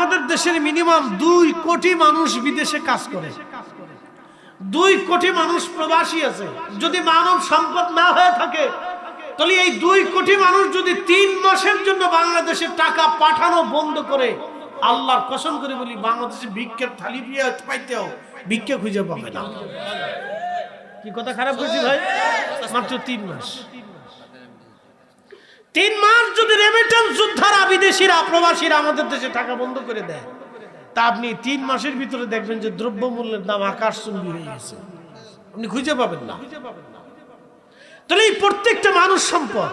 আমাদের দেশের মিনিমাম 2 কোটি মানুষ বিদেশে কাজ করে, 2 কোটি মানুষ প্রবাসী আছে। যদি মানব সম্পদ না হয়ে থাকে তাহলে এই 2 কোটি মানুষ যদি 3 মাসের জন্য বাংলাদেশে টাকা পাঠানো বন্ধ করে, আল্লাহর কসম করে বলি বাংলাদেশে ভিক্ষের থালি পাইতেও ভিক্ষা খুঁজে পাবে না। কি কথা খারাপ বলছি ভাই? মাত্র 3 মাস, 3 মাস যদি রেমিটেন্স যোদ্ধারা বিদেশিরা প্রবাসীরা আমাদের দেশে টাকা বন্ধ করে দেয়, তা আপনি 3 মাসের ভিতরে দেখবেন যে দ্রব্যমূল্যের দাম আকাশচুম্বী হয়ে গেছে, আপনি খুঁজে পাবেন না। তাহলে এই প্রত্যেকটা মানুষ সম্পদ।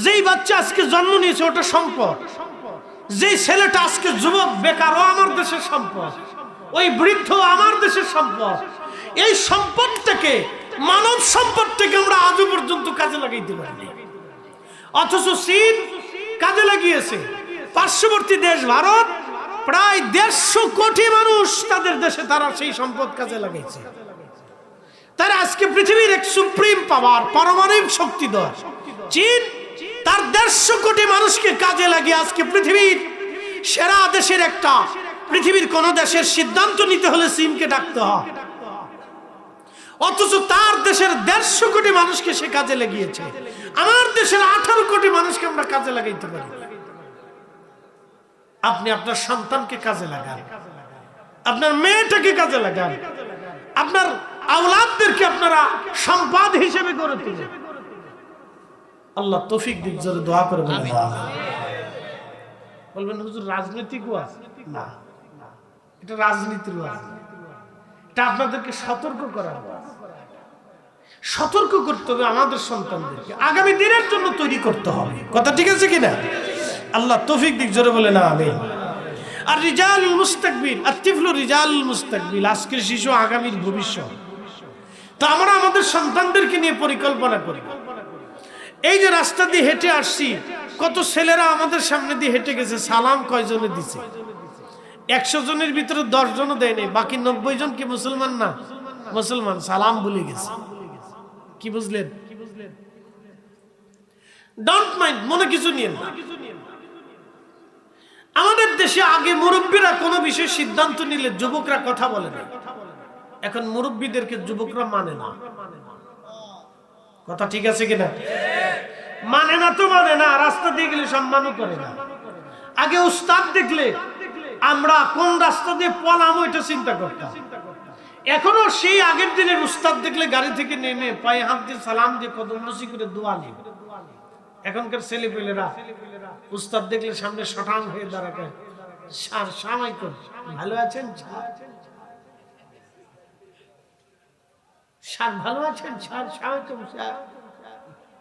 যেই বাচ্চা আজকে জন্ম নিয়েছে ওটা সম্পদ, যেই ছেলেটা আজকে যুবক বেকার ও আমার দেশের সম্পদ, ওই বৃদ্ধ আমার দেশের সম্পদ। এই সম্পদটাকে, মানব সম্পদটাকে আমরা আজও পর্যন্ত কাজে লাগাইতে পারিনি। অথচ চীন কাজে লাগিয়েছে, পার্শ্ববর্তী দেশ ভারত প্রায় 150 কোটি মানুষ তাদের দেশে তারা সেই সম্পদ কাজে লাগাইছে। তারা আজকে পৃথিবীর এক সুপ্রিম পাওয়ার, পারমাণবিক শক্তিধর চীন তার 150 কোটি মানুষকে কাজে লাগিয়ে আজকে পৃথিবীর সেরা দেশের একটা। পৃথিবীর কোন দেশের সিদ্ধান্ত নিতে হলে চীনকে ডাকতে হয়, অথচ তার দেশের 150 কোটি মানুষকে সে কাজে লাগিয়েছে। আমার দেশের 18 কোটি মানুষকে আমরা কাজে লাগাইতে পারি। আপনি আপনার সন্তানকে কাজে লাগান, আপনার মেয়েটাকে কাজে লাগান, আপনার আওলাদদেরকে আপনারা সম্পদ হিসেবে গড়ে তুলেন। আল্লাহ তৌফিক দিক, জোরে দোয়া করে বলবেন হুজুর রাজনৈতিক ওয়াজ না, এটা রাজনীতির ওয়াজ, এটা আপনাদেরকে সতর্ক করার ওয়াজ। সতর্ক করতে হবে আমাদের সন্তানদেরকে, আগামী দিনের জন্য তৈরি করতে হবে। কথা ঠিক আছে কিনা? আল্লাহ তৌফিক দিক, জোরে বলে না আমিন। আর রিজালুল মুস্তাকবিল, আতিফলু রিজালুল মুস্তাকবিল, আজকের শিশু আগামীর ভবিষ্যৎ। তো আমরা আমাদের সন্তানদেরকে নিয়ে পরিকল্পনা করি। এই যে রাস্তা দিয়ে হেঁটে আসছি, কত ছেলেরা আমাদের সামনে দিয়ে হেঁটে গেছে, সালাম কয়জনে দিছে? 100 জনের ভিতরে 10 জনও দেয় নাই, বাকি 90 জন কি মুসলমান না? মুসলমান, সালাম ভুলে গেছে। কি বুঝলেন? ডোন্ট মাইন্ড, মনে কিছু নিয়ে না। আমাদের দেশে আগে মুরব্বীরা কোনো বিষয়ে সিদ্ধান্ত নিলে যুবকরা কথা বলে না, এখন মুরব্বীদেরকে যুবকরা মানে না। কথা ঠিক আছে কিনা? মানে না তো মানে না, রাস্তা দিয়ে গেলে সম্মানও করে না। আগে উস্তাদ দেখলে আমরা কোন রাস্তা দিয়ে পলাম এটা চিন্তা করতাম, এখনো সেই আগের দিনের উস্তাদ দেখলে গাড়ি থেকে নেমে পায়ে হাত দিয়ে সালাম দিয়ে কদম বসি করে দোয়া নেই। এখনকার ছেলেপেলেরা উস্তাদ দেখলে সামনে শটাং হয়ে দাঁড়ায়, স্যার সালামালাইকুম, ভালো আছেন স্যার, ভালো আছেন স্যার, সালামালাইকুম স্যার,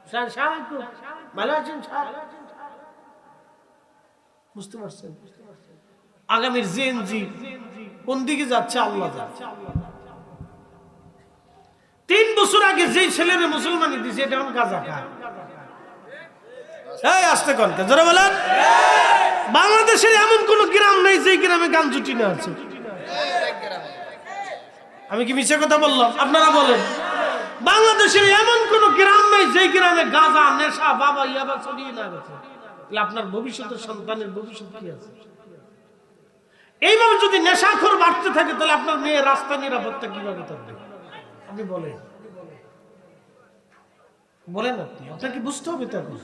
স্যার সালামালাইকুম, ভালো আছেন স্যার। বুঝতে পারছেন আগামীর জেনজি কোন দিকে যাচ্ছে? আল্লাহ যাচ্ছে। 3 বছর আগে যেই ছেলেরা মুসলমানি দিছে এটা এখন গাঁজা খায়। এই আসতে কনকে জোরে বলেন। বাংলাদেশের এমন কোন গ্রাম নেই যে গ্রামে গাঞ্জুটি না আছে। আমি কি মিছে কথা বললাম? আপনারা বলেন। বাংলাদেশের এমন কোন গ্রাম নেই যে গ্রামে গাঁজা, নেশা, বাবা ইয়াবা ছড়িয়ে না গেছে। তাহলে আপনার ভবিষ্যতের সন্তানের ভবিষ্যৎ কি আছে? এইভাবে যদি নেশাখোর বাড়তে থাকে তাহলে আপনার মেয়ে রাস্তা নিরাপত্তা কিভাবে থাকবে? আপনি বলেন, বলেন আপনি, আপনাকে বুঝতে হবে। তখন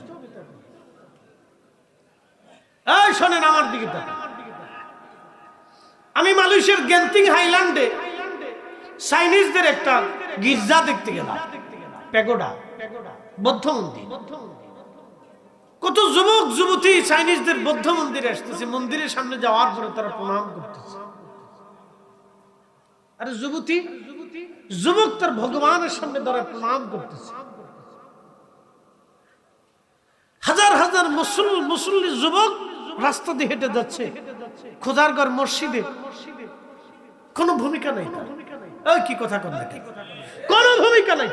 এই শোনেন আমার দিকে তাকান। আমি মালয়েশিয়ার গেন্তিং হাইল্যান্ডে চাইনিজদের একটা গির্জা দেখতে গেলাম, প্যাগোডা, বৌদ্ধ মন্দির। কত যুবক যুবতী চাইনিজদের বৌদ্ধ মন্দিরে আসতেছে, মন্দিরের সামনে যাওয়ার পরে তারা প্রণাম করতেছে। আরে যুবতী, যুবক তার ভগবানের সামনে দাঁড়ায় প্রণাম করতেছে। হাজার হাজার মুসল্লি যুবক রাস্তা দিয়ে হেঁটে যাচ্ছে খোদারঘর মসজিদে, কোনো ভূমিকা নাই। কি কথা কন না, কোনো ভূমিকা নাই,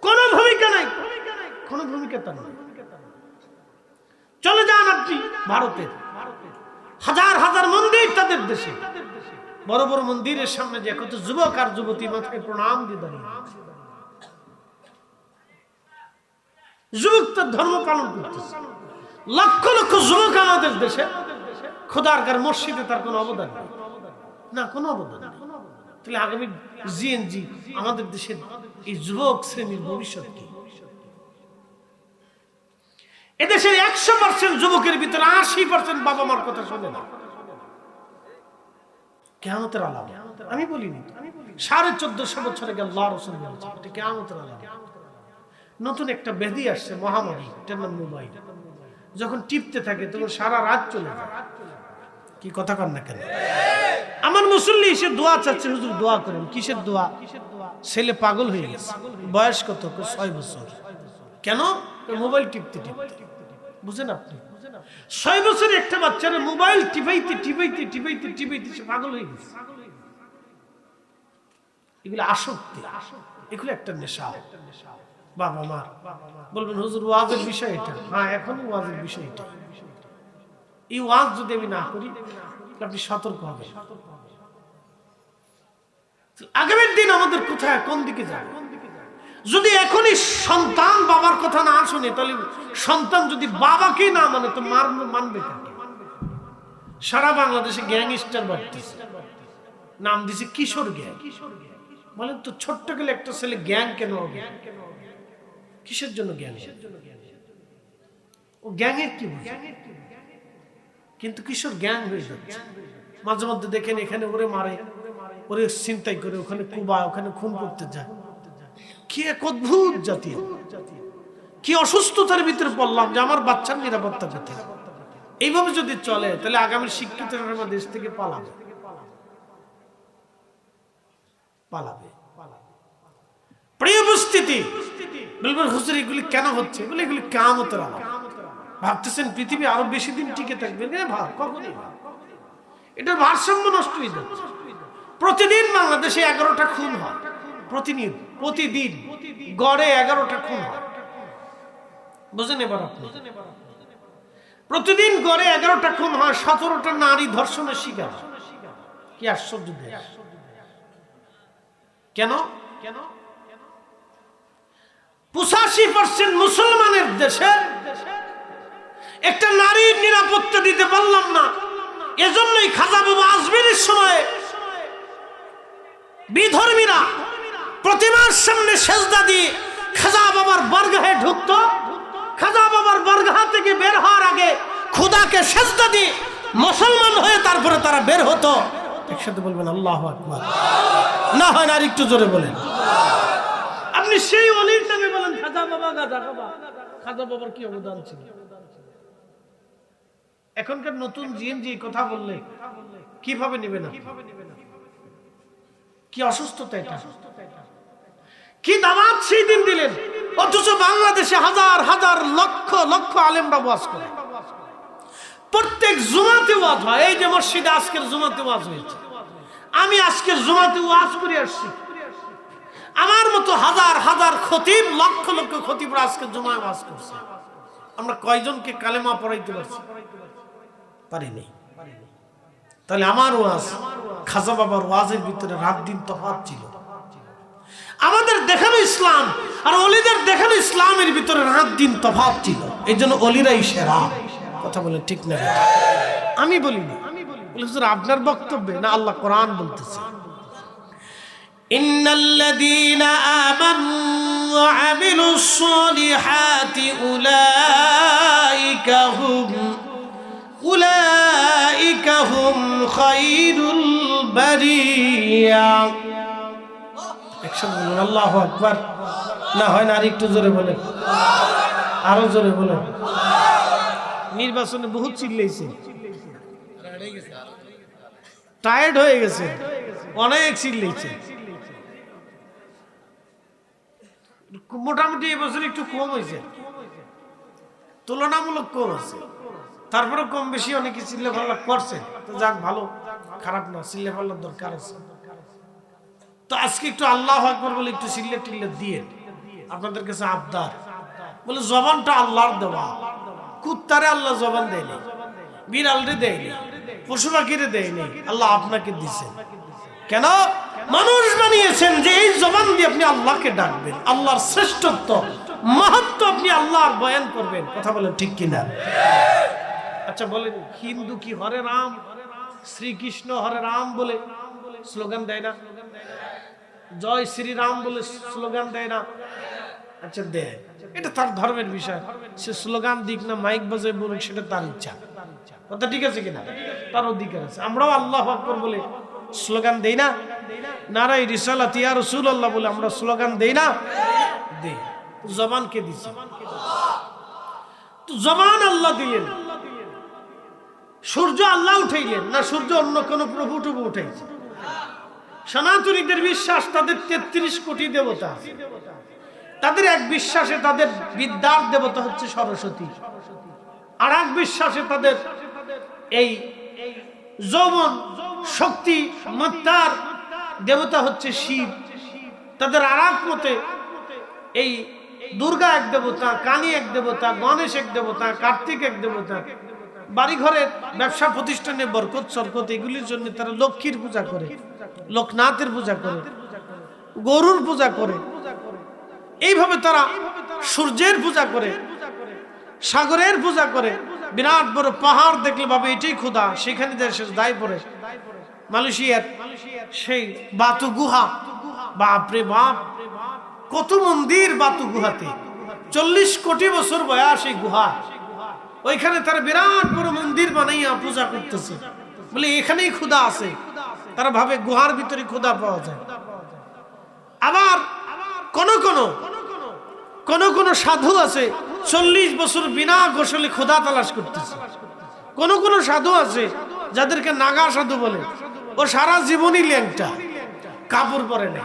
কোনো ভূমিকা নাই, কোনো ভূমিকা তার নেই। চলে যান আপনি ভারতে, হাজার হাজার মন্দির তাদের দেশে, বড় বড় মন্দিরের সামনে যে কত যুবক আর যুবতী মাথায় প্রণাম দিয়ে দাঁড়িয়ে, যুবক তার ধর্ম পালন করতেছে। লক্ষ লক্ষ যুবক আমাদের দেশে খোদারগার মসজিদে তার কোনো অবদান নেই, না কোনো অবদান নেই। তাহলে আগামী জিএনজি আমাদের দেশের এই যুবক শ্রেণীর ভবিষ্যৎ কি? এদেশের 100% যুবকের ভিতরে 80% বাবা মার কথা শোনে না। কিয়ামতের আলামত আমি বলিনি, 1450 বছর আগে আল্লাহ রাসূল বলেছেন এটা কিয়ামতের আলামত। নতুন একটা ব্যাধি আসছে, মহামারী, এটার নাম মোবাইল। যখন টিপতে থাকে তখন সারা রাত চলে যায়। কি কথা কন না কেন? আমার মুসল্লি এসে দোয়া চাচ্ছে, হুজুর দোয়া করেন। কিসের দোয়া? ছেলে পাগল হয়ে গেছে। বয়স কত? 6 বছর। কেন? মোবাইল টিপতে টিপতে। বুঝেন আপনি? 6 বছরের একটা বাচ্চার মোবাইল টিপাইতে টিপাইতে টিপাইতে টিপাইতে সে পাগল হয়ে গেছে। এগুলো আসক্তি, এগুলো একটা নেশা। বাবা মা বলবেন হুজুর ওয়াজের বিষয় এটা। হ্যাঁ, এখনই ওয়াজের বিষয় এটা। এই ওয়াজ যদি আমি না করি আপনি সতর্ক হবেন। আগামীর দিন আমাদের কোথায়, কোন দিকে যাবে? যদি এখনই সন্তান বাবার কথা না শুনে, তাহলে সন্তান যদি বাবাকে না মানে তো মানবে কাকে? সারা বাংলাদেশে গ্যাংস্টার বাড়তেছে, নাম দিছে কিশোর গ্যাং। বলেন তো ছোট্ট গেলে একটা ছেলে গ্যাং কেন হবে? কিসের জন্য গ্যাং? ও গ্যাংয়ের কি? কিন্তু কিশোর গ্যাং হয়ে যাচ্ছে। মাঝে মধ্যে দেখেন এখানে ওরে মারে, ওরে ছিনতাই করে, ওখানে কুবায়, ওখানে খুন করতে যায়। কি এক অদ্ভুত জাতীয়, কি অসুস্থতার ভিতরে পড়লাম যে আমার বাচ্চার নিরাপত্তা কোথায়? এইভাবে যদি চলে তাহলে আগামী শিক্ষিতরা দেশ থেকে পালাবে। প্রিয় উপস্থিতি, বলবেন হুজুর এগুলি কেন হচ্ছে? এগুলি কিয়ামতের আলামত। ভাবতেছেন পৃথিবী আরো বেশি দিন টিকে থাকবে? না ভাব, কখনই না। এটার ভারসাম্য নষ্ট হয়ে যাচ্ছে। প্রতিদিন বাংলাদেশে 11টা খুন হয়, প্রতিদিন গড়ে 11টা খুন হয়। বুঝেন এবার আপনি? প্রতিদিন গড়ে 11টা খুন হয়, 17টা নারী ধর্ষণের শিকার। কি আশ্চর্য দেশ! কেন? 85% মুসলমানের দেশে একটা নারীর নিরাপত্তা দিতে পারলাম না। এজন্যই খাজা বাবা আজমিরের সময় বিধর্মীরা প্রতিমার সামনে সেজদা দিয়ে খাজা বাবার বরগাহে ঢুকতো। খাজা বাবার বরগাহ থেকে বের হওয়ার আগে খোদাকে সেজদা দিয়ে মুসলমান হয়ে তারপরে তারা বের হতো। একসাথে বলবেন আল্লাহু আকবার। না হয় না, আর একটু জোরে বলেন। আপনি সেই ওলির নামে বলেন খাজা বাবা, গাজা বাবা। খাজা বাবার কি অবদান ছিল? এখনকার নতুন জিএনজি কথা বললে কিভাবে নেবে না? কি অসুস্থতা এটা! কি দাওয়াত সেই দিন দিলেন, অথচ বাংলাদেশে হাজার হাজার লক্ষ লক্ষ আলেমরা ওয়াজ করে। প্রত্যেক জুমাতে ওয়াজ হয়। এই যে মসজিদে আজকের জুমাতে ওয়াজ হয়েছে, আমি আজকের জুমাতে ওয়াজ করে আসছি। আমার মতো হাজার হাজার খতিব, লক্ষ লক্ষ খতিবরা আজকের জুমায় ওয়াজ করছে। আমরা কয়জনকে কালেমা পড়াইতে পারছি? পারিনি। তাহলে আমার ওয়াজ খাজা বাবার ওয়াজের ভিতরে রাত দিন তফাৎ ছিল। আমাদের দেখানো ইসলাম আর ওলিদের দেখানো ইসলামের ভিতরে রাত দিন তফাৎ ছিল। এই জন্য ওলিরাই সেরা। কথা বলে ঠিক না? আমি বলিনি, আপনার বক্তব্যে না, আল্লাহ কোরআন বলতেছে ইন্নাল্লাযীনা আমানু ওয়া আমিলুস সালিহাতি উলাইকা হুম খায়রুল বারিয়া। একসাথে বলুন আল্লাহু আকবার। না হয় না, আর একটু জোরে বলেন, আরো জোরে বলেন। নির্বাচনে বহুত চিল্লাইছে, টায়ার্ড হয়ে গেছে, অনেক চিল্লাইছে। মোটামুটি এবছর একটু কম হয়েছে, তুলনামূলক কম আছে। তারপরে কম বেশি অনেকে চিল্লে পাল্লা করছে, তো যাক, ভালো, খারাপ না, চিল্লে পাল্লার দরকার আছে। তো আজকে একটু আল্লাহু আকবার বলে একটু চিল্লে টিল্লে দিয়ে আপনাদের কাছে আবদার, বলে জবানটা আল্লাহর দেওয়া। কুত্তারে আল্লাহ জবান দেয়নি, বিড়ালরে দেয়নি, পশু পাখিরে দেয়নি, আল্লাহ আপনাকে দিয়েছেন। কেন? মানুষ বানিয়েছেন যে এই জবান দিয়ে আপনি আল্লাহকে ডাকবেন, আল্লাহর শ্রেষ্ঠত্ব, মাহাত্ম্য আপনি আল্লাহর বয়ান করবেন। কথা বলেন ঠিক কিনা? আচ্ছা বলেন, হিন্দু কি হরে রাম শ্রীকৃষ্ণ হরে রাম বলে স্লোগান দেয় না? জয় শ্রীরাম বলে স্লোগান দেয় না? আচ্ছা দেয়, এটা তার ধর্মের বিষয়। সে স্লোগান দিক না মাইক বাজায় বলুক, সেটা তার ইচ্ছা। কথা ঠিক আছে কিনা? তার অধিকার আছে। আমরাও আল্লাহু আকবার বলে স্লোগান দেই না? নারায়ে রিসালাত ইয়া রাসূলুল্লাহ বলে আমরা স্লোগান দেই না? দেই। জবান কে দিছে? তো জবান আল্লাহ দিলেন। সূর্য আল্লাহ উঠাইলেন না সূর্য অন্য কোন প্রভু টুকু উঠাইছে? সনাতনীদের বিশ্বাস তাদের ৩৩ কোটি দেবতা আছে। তাদের এক বিশ্বাসে তাদের বিদ্যার দেবতা হচ্ছে সরস্বতী, আর এক বিশ্বাসে তাদের এই যৌবন শক্তি মত্তার দেবতা হচ্ছে শিব। তাদের আর এক মতে এই দুর্গা এক দেবতা, কালী এক দেবতা, গণেশ এক দেবতা, কার্তিক এক দেবতা। বাড়ি ঘরের ব্যবসা প্রতিষ্ঠানে বরকত সরকত এগুলির জন্য তারা লক্ষ্মীর পূজা করে, লোকনাথের পূজা করে, গরুর পূজা করে। এইভাবে তারা সূর্যের পূজা করে, সাগরের পূজা করে। বিরাট বড় পাহাড় দেখলে ভাবে এটাই খোদা, সেখানে দেশের দায় পড়ে। মালয়েশিয়ার সেই বাতু গুহা, বাপরে বাপ, কত মন্দির বাতু গুহাতে, 40 কোটি বছর বয়স এই গুহা। ওইখানে তারা বিরাট বড় মন্দির বানাইয়া পূজা করতেছে, বলে এখানেই খোদা আছে। তারা ভাবে গুহার ভিতরে খোদা পাওয়া যায়। আবার কোন সাধু আছে 40 বছর বিনা গোসলে খোদা তালাশ করতেছে। কোন সাধু আছে যাদেরকে নাগা সাধু বলে, ও সারা জীবনই ল্যাংটা, কাপড় পরে না।